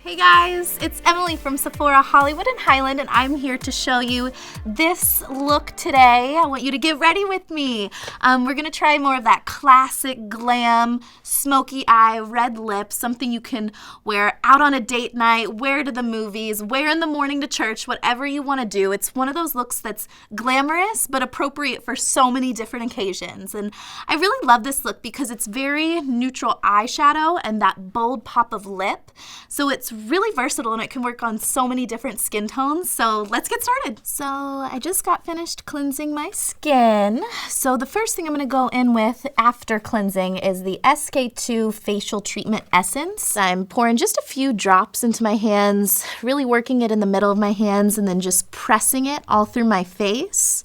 Hey guys, it's Emily from Sephora Hollywood and Highland, and I'm here to show you this look today. I want you to get ready with me. We're gonna try more of that classic glam, smoky eye, red lips, something you can wear out on a date night, wear to the movies, wear in the morning to church, whatever you wanna do. It's one of those looks that's glamorous, but appropriate for so many different occasions. And I really love this look because it's very neutral eyeshadow and that bold pop of lip. So it's really versatile and it can work on so many different skin tones. So let's get started. So I just got finished cleansing my skin. So the first thing I'm gonna go in with after cleansing is the SK2 Facial Treatment Essence. I'm pouring just a few drops into my hands, really working it in the middle of my hands and then just pressing it all through my face.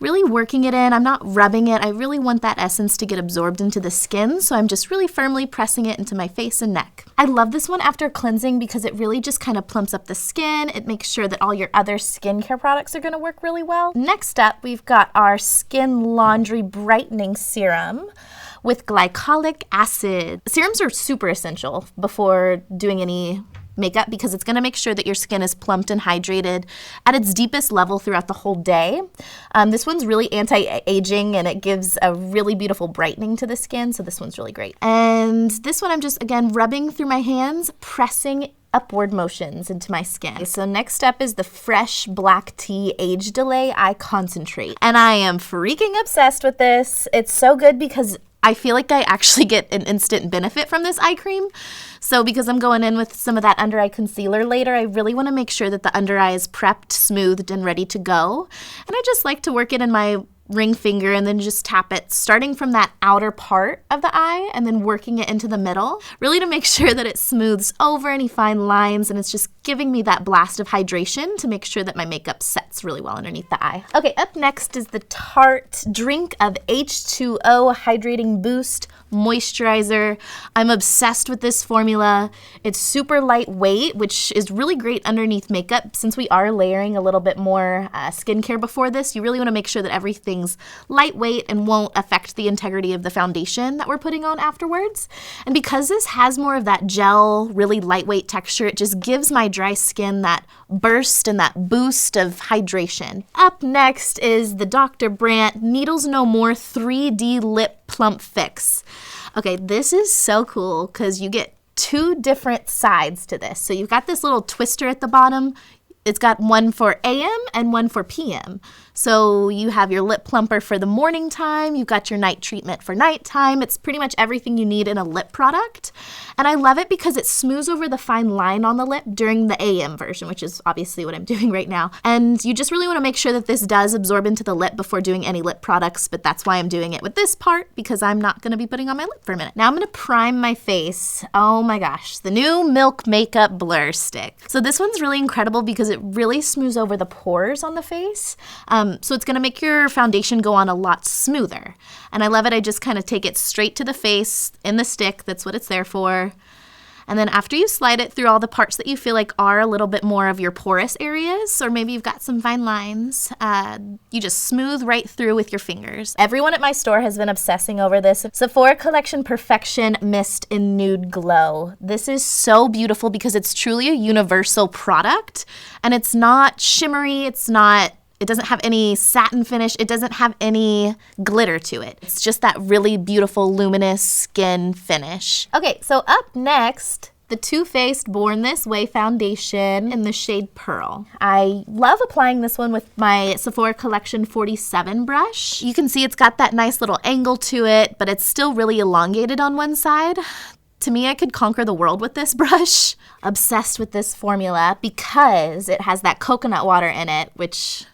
Really working it in. I'm not rubbing it. I really want that essence to get absorbed into the skin, so I'm just really firmly pressing it into my face and neck. I love this one after cleansing because it really just kind of plumps up the skin. It makes sure that all your other skincare products are going to work really well. Next up, we've got our Skin Laundry Brightening Serum with glycolic acid. Serums are super essential before doing any makeup because it's going to make sure that your skin is plumped and hydrated at its deepest level throughout the whole day. This one's really anti-aging and it gives a really beautiful brightening to the skin, so this one's really great. And this one I'm just, again, rubbing through my hands, pressing upward motions into my skin. So next up is the Fresh Black Tea Age Delay Eye Concentrate. And I am freaking obsessed with this. It's so good because I feel like I actually get an instant benefit from this eye cream. So because I'm going in with some of that under eye concealer later, I really want to make sure that the under eye is prepped, smoothed, and ready to go. And I just like to work it in my ring finger and then just tap it, starting from that outer part of the eye and then working it into the middle, really to make sure that it smooths over any fine lines and it's just giving me that blast of hydration to make sure that my makeup sets really well underneath the eye. Okay, up next is the Tarte Drink of H2O Hydrating Boost Moisturizer. I'm obsessed with this formula. It's super lightweight, which is really great underneath makeup. Since we are layering a little bit more skincare before this, you really want to make sure that everything's lightweight and won't affect the integrity of the foundation that we're putting on afterwards. And because this has more of that gel, really lightweight texture, it just gives my dry skin that burst and that boost of hydration. Up next is the Dr. Brandt Needles No More 3D Lip Plump Fix. Okay, this is so cool because you get two different sides to this. So you've got this little twister at the bottom. It's got one for AM and one for PM. So you have your lip plumper for the morning time. You've got your night treatment for nighttime. It's pretty much everything you need in a lip product. And I love it because it smooths over the fine line on the lip during the AM version, which is obviously what I'm doing right now. And you just really want to make sure that this does absorb into the lip before doing any lip products, but that's why I'm doing it with this part because I'm not going to be putting on my lip for a minute. Now I'm going to prime my face. Oh my gosh, the new Milk Makeup Blur Stick. So this one's really incredible because it really smooths over the pores on the face. So it's going to make your foundation go on a lot smoother. And I love it. I just kind of take it straight to the face in the stick. That's what it's there for. And then after you slide it through all the parts that you feel like are a little bit more of your porous areas, or maybe you've got some fine lines, you just smooth right through with your fingers. Everyone at my store has been obsessing over this Sephora Collection Perfection Mist in Nude Glow. This is so beautiful because it's truly a universal product, and it's not shimmery, it doesn't have any satin finish. It doesn't have any glitter to it. It's just that really beautiful luminous skin finish. Okay, so up next, the Too Faced Born This Way foundation in the shade Pearl. I love applying this one with my Sephora Collection 47 brush. You can see it's got that nice little angle to it, but it's still really elongated on one side. To me, I could conquer the world with this brush. Obsessed with this formula because it has that coconut water in it, which,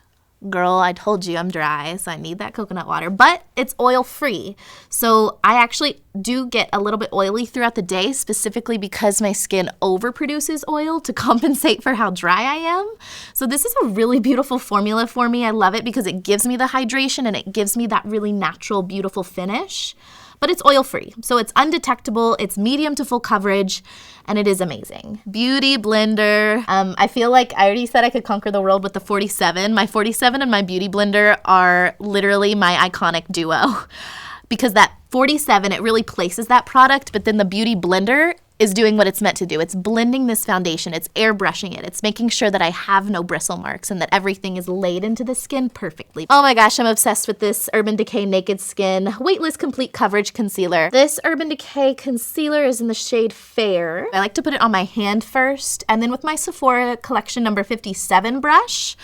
girl, I told you I'm dry, so I need that coconut water, but it's oil-free. So I actually do get a little bit oily throughout the day, specifically because my skin overproduces oil to compensate for how dry I am. So this is a really beautiful formula for me. I love it because it gives me the hydration and it gives me that really natural, beautiful finish. But it's oil-free, so it's undetectable, it's medium to full coverage, and it is amazing. Beauty blender. I feel like I already said I could conquer the world with the 47. My 47 and my beauty blender are literally my iconic duo because that 47, it really places that product, but then the beauty blender, is doing what it's meant to do. It's blending this foundation. It's airbrushing it. It's making sure that I have no bristle marks and that everything is laid into the skin perfectly. Oh my gosh, I'm obsessed with this Urban Decay Naked Skin Weightless Complete Coverage Concealer. This Urban Decay concealer is in the shade Fair. I like to put it on my hand first, and then with my Sephora Collection number 57 brush.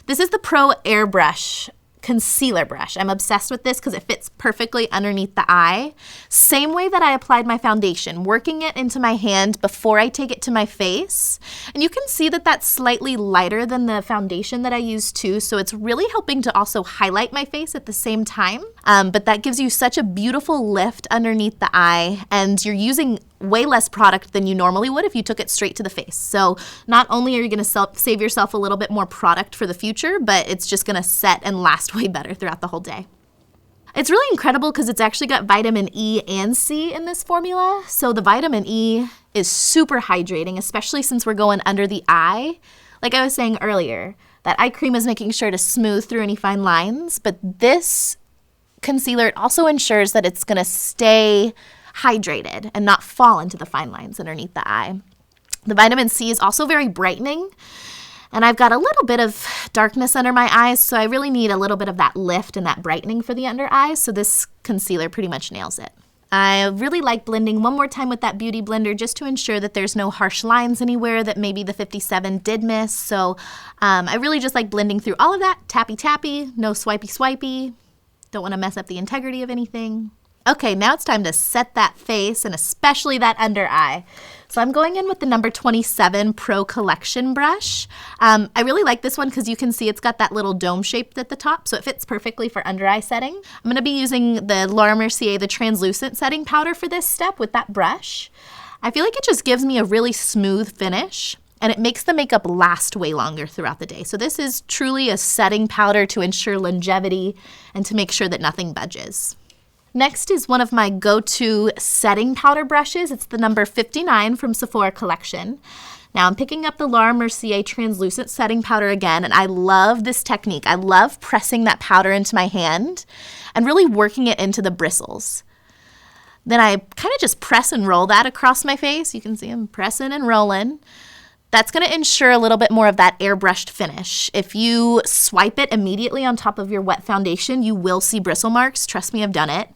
This is the Pro Airbrush concealer brush. I'm obsessed with this because it fits perfectly underneath the eye. Same way that I applied my foundation, working it into my hand before I take it to my face. And you can see that that's slightly lighter than the foundation that I used too, so it's really helping to also highlight my face at the same time. But that gives you such a beautiful lift underneath the eye, and you're using way less product than you normally would if you took it straight to the face. So not only are you going to save yourself a little bit more product for the future, but it's just going to set and last way better throughout the whole day. It's really incredible because it's actually got vitamin E and C in this formula. So the vitamin E is super hydrating, especially since we're going under the eye. Like I was saying earlier, that eye cream is making sure to smooth through any fine lines, but this concealer also ensures that it's going to stay hydrated and not fall into the fine lines underneath the eye. The vitamin C is also very brightening, and I've got a little bit of darkness under my eyes, so I really need a little bit of that lift and that brightening for the under eyes, so this concealer pretty much nails it. I really like blending one more time with that Beauty Blender just to ensure that there's no harsh lines anywhere that maybe the 57 did miss. So I really just like blending through all of that, tappy tappy, no swipey swipey. Don't want to mess up the integrity of anything. Okay, now it's time to set that face and especially that under eye. So I'm going in with the number 27 Pro Collection brush. I really like this one because you can see it's got that little dome shape at the top, so it fits perfectly for under eye setting. I'm going to be using the Laura Mercier, the translucent setting powder for this step with that brush. I feel like it just gives me a really smooth finish, and it makes the makeup last way longer throughout the day. So this is truly a setting powder to ensure longevity and to make sure that nothing budges. Next is one of my go-to setting powder brushes. It's the number 59 from Sephora Collection. Now I'm picking up the Laura Mercier translucent setting powder again, and I love this technique. I love pressing that powder into my hand and really working it into the bristles. Then I kind of just press and roll that across my face. You can see I'm pressing and rolling. That's going to ensure a little bit more of that airbrushed finish. If you swipe it immediately on top of your wet foundation, you will see bristle marks. Trust me, I've done it.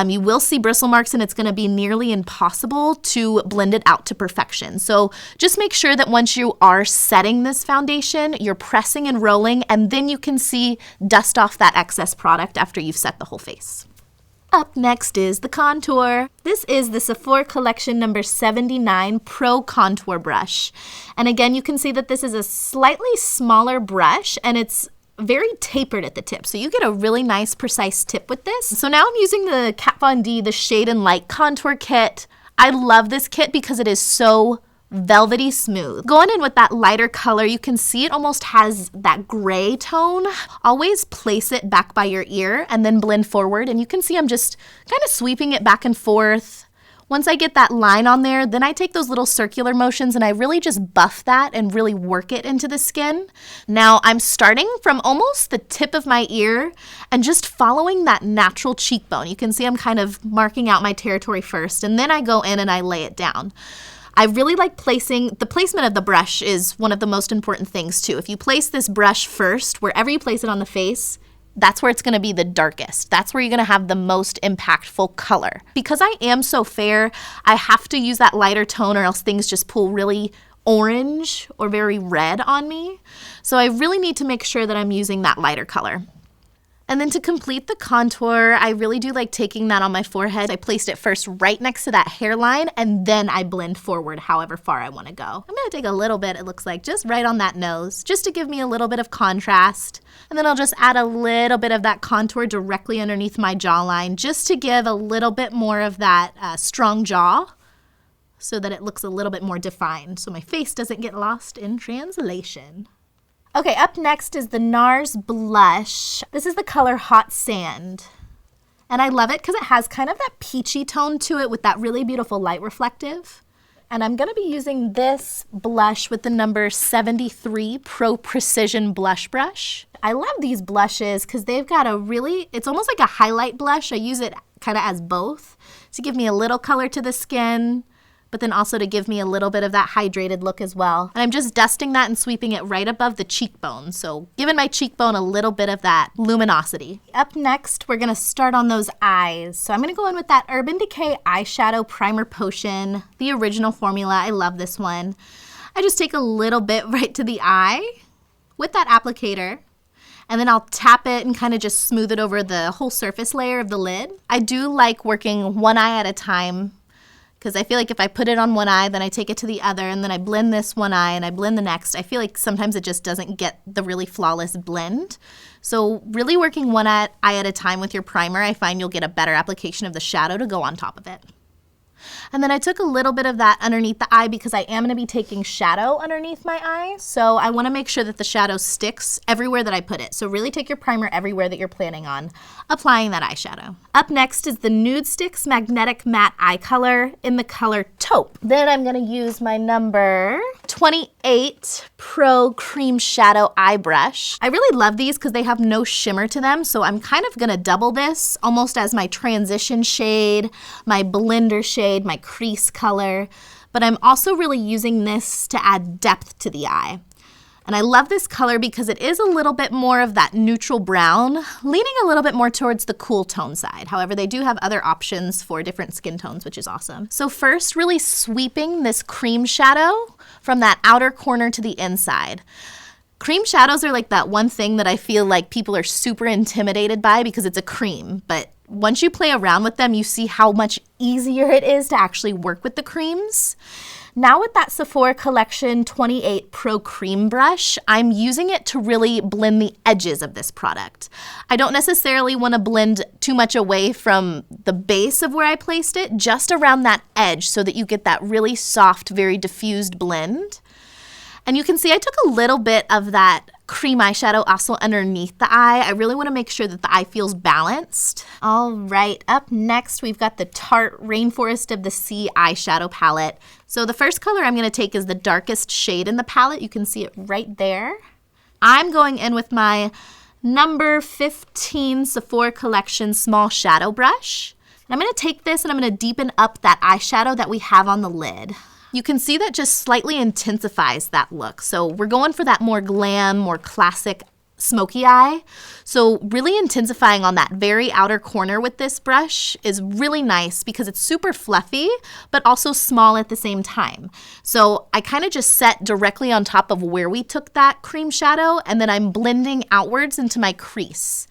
You will see bristle marks, and it's going to be nearly impossible to blend it out to perfection. So just make sure that once you are setting this foundation, you're pressing and rolling, and then you can see dust off that excess product after you've set the whole face. Up next is the contour. This is the Sephora Collection number 79 Pro Contour Brush. And again, you can see that this is a slightly smaller brush, and it's very tapered at the tip. So you get a really nice, precise tip with this. So now I'm using the Kat Von D, the Shade and Light Contour Kit. I love this kit because it is so velvety smooth. Going in with that lighter color, you can see it almost has that gray tone. Always place it back by your ear and then blend forward, and you can see I'm just kind of sweeping it back and forth. Once I get that line on there, then I take those little circular motions and I really just buff that and really work it into the skin. Now I'm starting from almost the tip of my ear and just following that natural cheekbone. You can see I'm kind of marking out my territory first, and then I go in and I lay it down. I really like the placement of the brush is one of the most important things too. If you place this brush first, wherever you place it on the face, that's where it's going to be the darkest. That's where you're going to have the most impactful color. Because I am so fair, I have to use that lighter tone or else things just pull really orange or very red on me. So I really need to make sure that I'm using that lighter color. And then to complete the contour, I really do like taking that on my forehead. I placed it first right next to that hairline, and then I blend forward however far I want to go. I'm going to take a little bit, it looks like, just right on that nose, just to give me a little bit of contrast. And then I'll just add a little bit of that contour directly underneath my jawline, just to give a little bit more of that strong jaw, so that it looks a little bit more defined, so my face doesn't get lost in translation. Okay, up next is the NARS blush. This is the color Hot Sand. And I love it because it has kind of that peachy tone to it with that really beautiful light reflective. And I'm going to be using this blush with the number 73 Pro Precision Blush Brush. I love these blushes because they've got it's almost like a highlight blush. I use it kind of as both to give me a little color to the skin, but then also to give me a little bit of that hydrated look as well. And I'm just dusting that and sweeping it right above the cheekbone, so giving my cheekbone a little bit of that luminosity. Up next, we're gonna start on those eyes. So I'm gonna go in with that Urban Decay Eyeshadow Primer Potion, the original formula. I love this one. I just take a little bit right to the eye with that applicator, and then I'll tap it and kind of just smooth it over the whole surface layer of the lid. I do like working one eye at a time because I feel like if I put it on one eye, then I take it to the other, and then I blend this one eye and I blend the next. I feel like sometimes it just doesn't get the really flawless blend. So really working one eye at a time with your primer, I find you'll get a better application of the shadow to go on top of it. And then I took a little bit of that underneath the eye because I am going to be taking shadow underneath my eye. So I want to make sure that the shadow sticks everywhere that I put it. So really take your primer everywhere that you're planning on applying that eyeshadow. Up next is the Nude Sticks Magnetic Matte Eye Color in the color Taupe. Then I'm going to use my number 28 Pro Cream Shadow Eye Brush. I really love these because they have no shimmer to them. So I'm kind of going to double this almost as my transition shade, my blender shade, my crease color, but I'm also really using this to add depth to the eye. And I love this color because it is a little bit more of that neutral brown, leaning a little bit more towards the cool tone side. However, they do have other options for different skin tones, which is awesome. So first, really sweeping this cream shadow from that outer corner to the inside. Cream shadows are like that one thing that I feel like people are super intimidated by because it's a cream, but once you play around with them, you see how much easier it is to actually work with the creams. Now with that Sephora Collection 28 Pro Cream Brush, I'm using it to really blend the edges of this product. I don't necessarily want to blend too much away from the base of where I placed it, just around that edge so that you get that really soft, very diffused blend. And you can see I took a little bit of that cream eyeshadow also underneath the eye. I really want to make sure that the eye feels balanced. All right, up next we've got the Tarte Rainforest of the Sea eyeshadow palette. So the first color I'm going to take is the darkest shade in the palette. You can see it right there. I'm going in with my number 15 Sephora Collection Small Shadow Brush. And I'm going to take this and I'm going to deepen up that eyeshadow that we have on the lid. You can see that just slightly intensifies that look. So we're going for that more glam, more classic smoky eye. So really intensifying on that very outer corner with this brush is really nice because it's super fluffy, but also small at the same time. So I kind of just set directly on top of where we took that cream shadow, and then I'm blending outwards into my crease.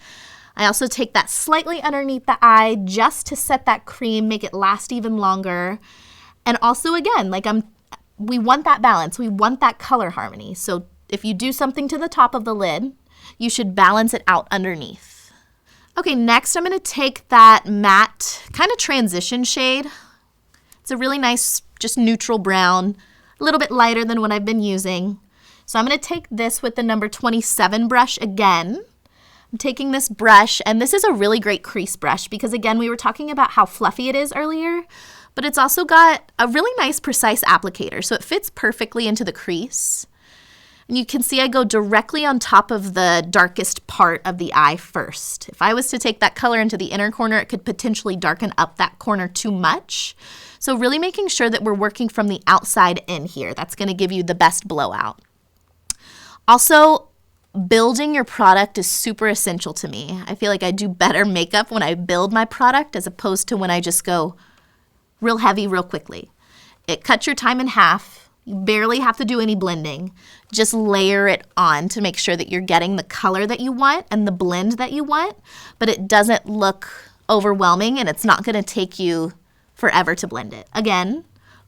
I also take that slightly underneath the eye just to set that cream, make it last even longer. And also, again, like we want that balance. We want that color harmony. So if you do something to the top of the lid, you should balance it out underneath. Okay, next I'm going to take that matte kind of transition shade. It's a really nice, just neutral brown, a little bit lighter than what I've been using. So I'm going to take this with the number 27 brush again. I'm taking this brush, and this is a really great crease brush because, again, we were talking about how fluffy it is earlier. But it's also got a really nice precise applicator, so it fits perfectly into the crease. And you can see I go directly on top of the darkest part of the eye first. If I was to take that color into the inner corner, it could potentially darken up that corner too much. So really making sure that we're working from the outside in here. That's going to give you the best blowout. Also, building your product is super essential to me. I feel like I do better makeup when I build my product as opposed to when I just go real heavy real quickly. It cuts your time in half. You barely have to do any blending. Just layer it on to make sure that you're getting the color that you want and the blend that you want, but it doesn't look overwhelming and it's not going to take you forever to blend it. Again,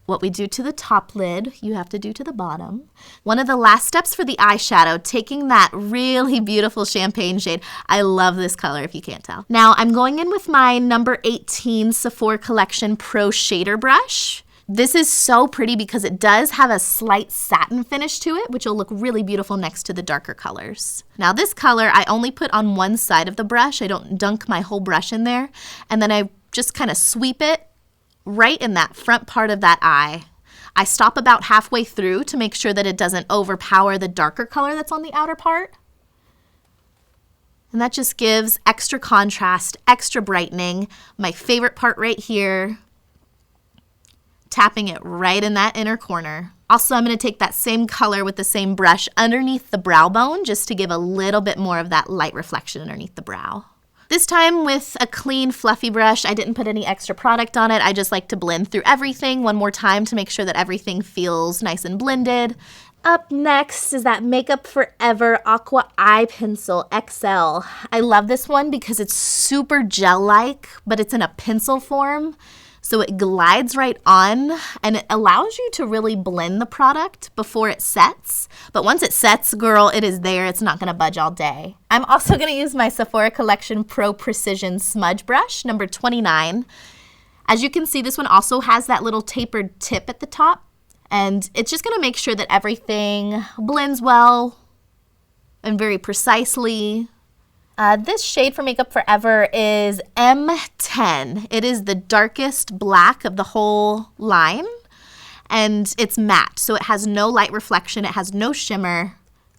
what we do to the top lid, you have to do to the bottom. One of the last steps for the eyeshadow, taking that really beautiful champagne shade. I love this color if you can't tell. Now I'm going in with my number 18 Sephora Collection Pro Shader Brush. This is so pretty because it does have a slight satin finish to it, which will look really beautiful next to the darker colors. Now this color I only put on one side of the brush. I don't dunk my whole brush in there. And then I just kind of sweep it right in that front part of that eye. I stop about halfway through to make sure that it doesn't overpower the darker color that's on the outer part. And that just gives extra contrast, extra brightening. My favorite part right here. tapping it right in that inner corner. Also, I'm going to take that same color with the same brush underneath the brow bone just to give a little bit more of that light reflection underneath the brow. This time with a clean, fluffy brush. I didn't put any extra product on it. I just like to blend through everything one more time to make sure that everything feels nice and blended. Up next is that Makeup Forever Aqua Eye Pencil XL. I love this one because it's super gel-like, but it's in a pencil form. So it glides right on and it allows you to really blend the product before it sets. But once it sets, girl, it is there. It's not gonna budge all day. I'm also gonna use my Sephora Collection Pro Precision Smudge Brush, number 29. As you can see, this one also has that little tapered tip at the top. And it's just gonna make sure that everything blends well and very precisely. This shade for Makeup Forever is M10. It is the darkest black of the whole line, and it's matte, so it has no light reflection, it has no shimmer,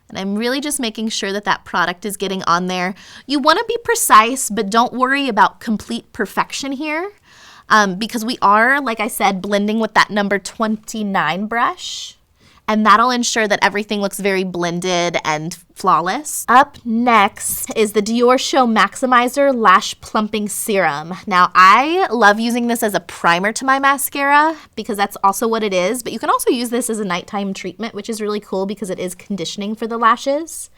and I'm really just making sure that that product is getting on there. You want to be precise, but don't worry about complete perfection here, because we are, like I said, blending with that number 29 brush. And that'll ensure that everything looks very blended and flawless. Up next is the Dior Show Maximizer Lash Plumping Serum. Now, I love using this as a primer to my mascara because that's also what it is, but you can also use this as a nighttime treatment, which is really cool because it is conditioning for the lashes.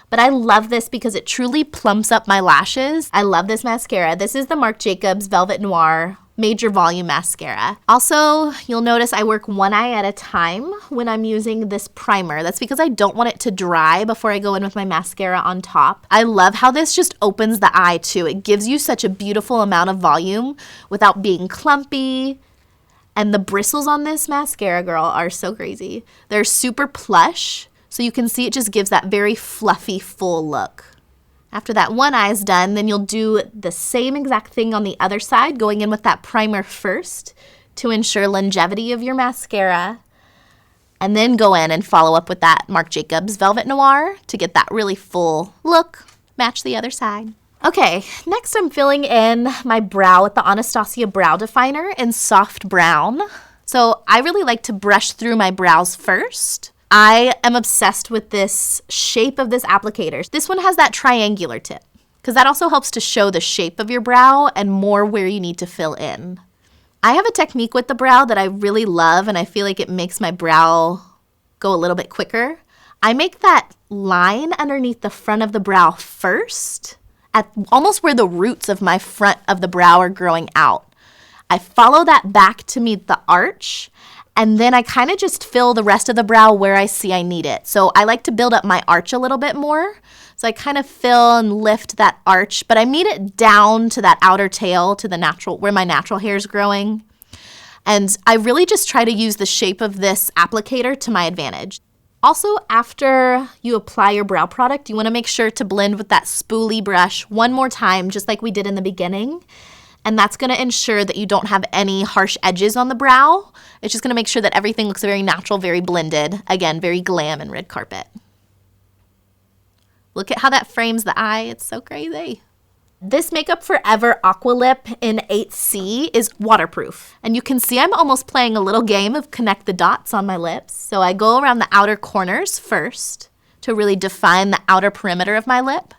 But I love this because it truly plumps up my lashes. I love this mascara. This is the Marc Jacobs Velvet Noir Major Volume Mascara. Also, you'll notice I work one eye at a time when I'm using this primer. That's because I don't want it to dry before I go in with my mascara on top. I love how this just opens the eye too. It gives you such a beautiful amount of volume without being clumpy. And the bristles on this mascara, girl, are so crazy. They're super plush, so you can see it just gives that very fluffy, full look. After that one eye is done, then you'll do the same exact thing on the other side, going in with that primer first to ensure longevity of your mascara. And then go in and follow up with that Marc Jacobs Velvet Noir to get that really full look. Match the other side. Okay, next I'm filling in my brow with the Anastasia Brow Definer in Soft Brown. So I really like to brush through my brows first. I am obsessed with this shape of this applicator. This one has that triangular tip because that also helps to show the shape of your brow and more where you need to fill in. I have a technique with the brow that I really love and I feel like it makes my brow go a little bit quicker. I make that line underneath the front of the brow first, at almost where the roots of my front of the brow are growing out. I follow that back to meet the arch. And then I kind of just fill the rest of the brow where I see I need it. So I like to build up my arch a little bit more. So I kind of fill and lift that arch, but I meet it down to that outer tail to the natural, where my natural hair is growing. And I really just try to use the shape of this applicator to my advantage. Also, after you apply your brow product, you want to make sure to blend with that spoolie brush one more time, just like we did in the beginning. And that's going to ensure that you don't have any harsh edges on the brow. It's just going to make sure that everything looks very natural, very blended. Again, very glam and red carpet. Look at how that frames the eye. It's so crazy. This Makeup Forever Aqua Lip in 8C is waterproof. And you can see I'm almost playing a little game of connect the dots on my lips. So I go around the outer corners first to really define the outer perimeter of my lip.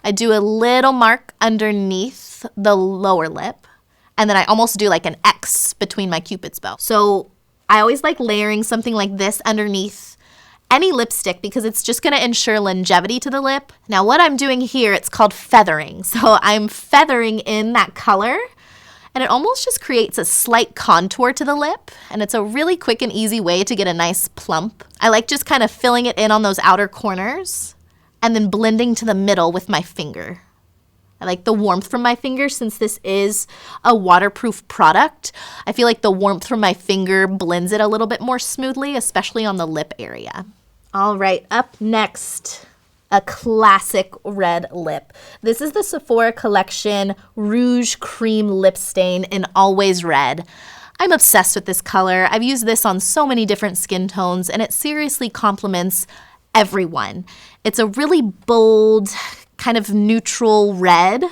I do a little mark underneath the lower lip, and then I almost do like an X between my Cupid's bow. So I always like layering something like this underneath any lipstick because it's just gonna ensure longevity to the lip. Now what I'm doing here, it's called feathering. So I'm feathering in that color, and it almost just creates a slight contour to the lip, and it's a really quick and easy way to get a nice plump. I like just kind of filling it in on those outer corners, and then blending to the middle with my finger. I like the warmth from my finger since this is a waterproof product. I feel like the warmth from my finger blends it a little bit more smoothly, especially on the lip area. All right, up next, a classic red lip. This is the Sephora Collection Rouge Cream Lip Stain in Always Red. I'm obsessed with this color. I've used this on so many different skin tones, and it seriously complements everyone. It's a really bold, kind of neutral red.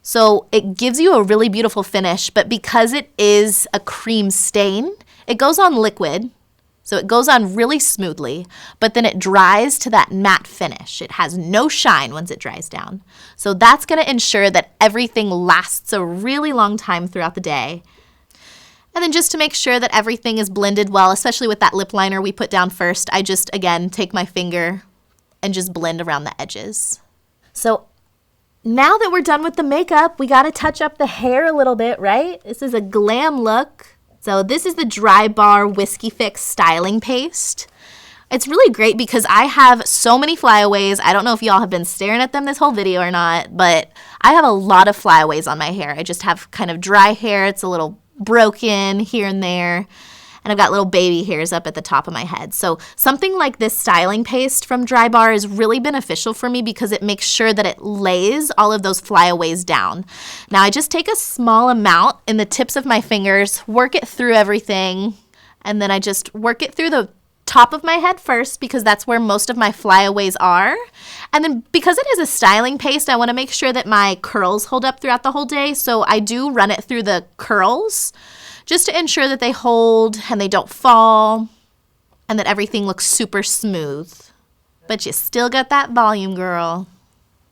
So it gives you a really beautiful finish, but because it is a cream stain, it goes on liquid. So it goes on really smoothly, but then it dries to that matte finish. It has no shine once it dries down. So that's going to ensure that everything lasts a really long time throughout the day. And then just to make sure that everything is blended well, especially with that lip liner we put down first, I just, again, take my finger and just blend around the edges. So now that we're done with the makeup, we got to touch up the hair a little bit, right? This is a glam look. So this is the Dry Bar Whiskey Fix Styling Paste. It's really great because I have so many flyaways. I don't know if y'all have been staring at them this whole video or not, but I have a lot of flyaways on my hair. I just have kind of dry hair. It's a little broken here and there. And I've got little baby hairs up at the top of my head. So something like this styling paste from Dry Bar is really beneficial for me because it makes sure that it lays all of those flyaways down. Now I just take a small amount in the tips of my fingers, work it through everything, and then I just work it through the top of my head first because that's where most of my flyaways are. And then because it is a styling paste, I want to make sure that my curls hold up throughout the whole day. So I do run it through the curls, just to ensure that they hold and they don't fall and that everything looks super smooth. But you still got that volume, girl.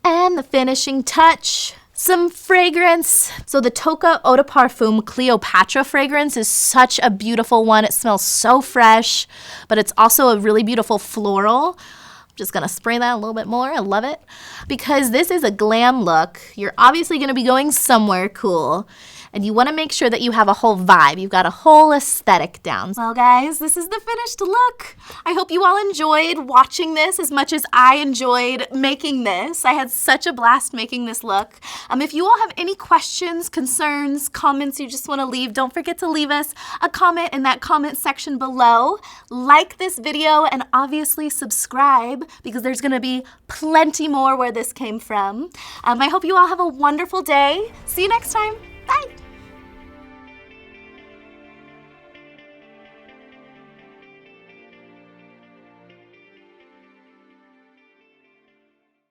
And the finishing touch, some fragrance. So the Tocca Eau de Parfum Cleopatra fragrance is such a beautiful one. It smells so fresh, but it's also a really beautiful floral. I'm just gonna spray that a little bit more. I love it. Because this is a glam look, you're obviously gonna be going somewhere cool. And you want to make sure that you have a whole vibe. You've got a whole aesthetic down. Well, guys, this is the finished look. I hope you all enjoyed watching this as much as I enjoyed making this. I had such a blast making this look. If you all have any questions, concerns, comments you just want to leave, don't forget to leave us a comment in that comment section below. Like this video and obviously subscribe because there's going to be plenty more where this came from. I hope you all have a wonderful day. See you next time. Bye.